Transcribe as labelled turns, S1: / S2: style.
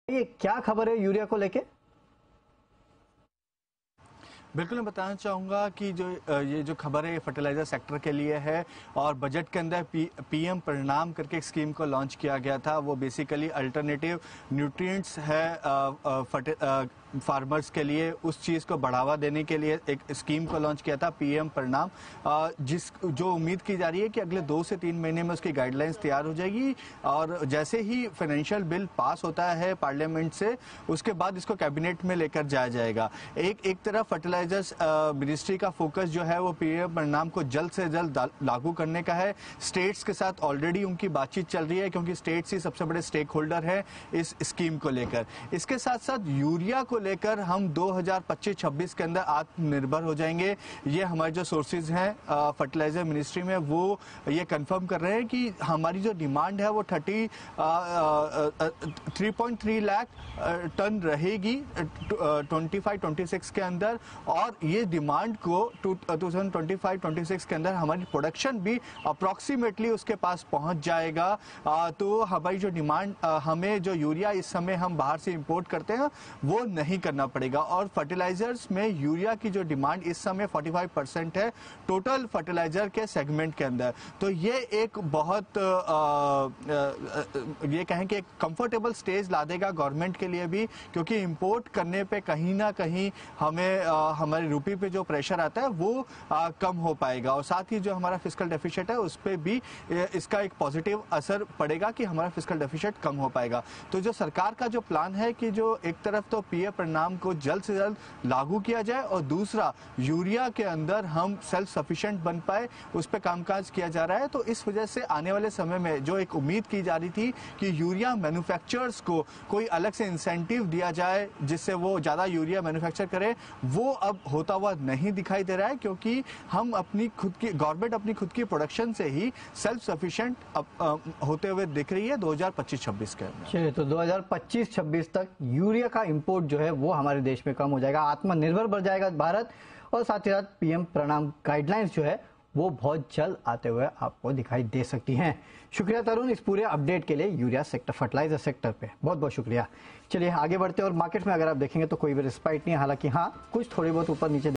S1: ये क्या खबर है यूरिया को लेके?
S2: बिल्कुल, मैं बताना चाहूँगा कि ये जो खबर है ये फर्टिलाइज़र सेक्टर के लिए है और बजट के अंदर पीएम परिणाम करके एक स्कीम को लॉन्च किया गया था। वो बेसिकली अल्टरनेटिव न्यूट्रिएंट्स है फार्मर्स के लिए, उस चीज़ को बढ़ावा देने के लिए एक स्कीम को लॉन्च किया था पीएम परिणाम, जो उम्मीद की जा रही है कि अगले 2 से 3 महीने में उसकी गाइडलाइंस तैयार हो जाएगी और जैसे ही फाइनेंशियल बिल पास होता है पार्लियामेंट से, उसके बाद इसको कैबिनेट में लेकर जाया जाएगा। एक तरफ फर्टिलाइजर्स मिनिस्ट्री का फोकस जो है वो पीएम परिणाम को जल्द से जल्द लागू करने का है। स्टेट्स के साथ ऑलरेडी उनकी बातचीत चल रही है क्योंकि स्टेट्स ही सबसे बड़े स्टेक होल्डर है इस स्कीम को लेकर। इसके साथ साथ यूरिया को लेकर हम 2025-26 के अंदर आत्मनिर्भर हो जाएंगे। ये हमारे जो सोर्सेज हैं फर्टिलाइजर मिनिस्ट्री में वो ये कंफर्म कर रहे हैं कि हमारी जो डिमांड है वो 3.3 लाख टन रहेगी 25-26 के अंदर, और ये डिमांड को 2025-26 के अंदर हमारी प्रोडक्शन भी अप्रॉक्सीमेटली उसके पास पहुंच जाएगा। तो हमारी जो डिमांड, हमें जो यूरिया इस समय हम बाहर से इंपोर्ट करते हैं वो नहीं करना पड़ेगा। और फर्टिलाइजर्स में यूरिया की जो डिमांड इस समय 45% है टोटल फर्टिलाइजर के सेगमेंट के अंदर। तो ये एक बहुत ये कहें कि एक कंफर्टेबल स्टेज ला देगा गवर्नमेंट के लिए भी, क्योंकि इंपोर्ट करने पे कहीं ना कहीं हमें हमारी रुपये पे जो प्रेशर आता है वो कम हो पाएगा, और साथ ही जो हमारा फिस्कल डेफिसिट है उस पर भी इसका एक पॉजिटिव असर पड़ेगा कि हमारा फिस्कल डेफिसिट कम हो पाएगा। तो जो सरकार का जो प्लान है कि जो एक तरफ तो पीएम परिणाम को जल्द से जल्द लागू किया जाए और दूसरा यूरिया के अंदर हम सेल्फ सफिशिएंट बन पाए, उस पर कामकाज किया जा रहा है। तो इस वजह से आने वाले समय में जो एक उम्मीद की जा रही थी कि यूरिया मैन्युफैक्चरर्स को कोई अलग से इंसेंटिव दिया जाए जिससे वो ज़्यादा यूरिया मैन्युफैक्चर करे, वो अब होता हुआ नहीं दिखाई दे रहा है, क्योंकि हम अपनी खुद की गवर्नमेंट अपनी खुद की प्रोडक्शन से ही सेल्फ सफिशिएंट होते हुए दिख रही है 2025-26 के अंदर।
S1: चलिए, तो 2025-26 तक यूरिया का इंपोर्ट जो है वो हमारे देश में कम हो जाएगा, आत्मनिर्भर बन जाएगा भारत, और साथ ही साथ पीएम परिणाम गाइडलाइंस जो है वो बहुत जल्द आते हुए आपको दिखाई दे सकती हैं। शुक्रिया तरुण, इस पूरे अपडेट के लिए यूरिया सेक्टर, फर्टिलाइजर सेक्टर पे बहुत बहुत शुक्रिया। चलिए आगे बढ़ते हैं, और मार्केट में अगर आप देखेंगे तो कोई भी रिस्पाइट नहीं है, हालांकि हाँ कुछ थोड़ी बहुत ऊपर नीचे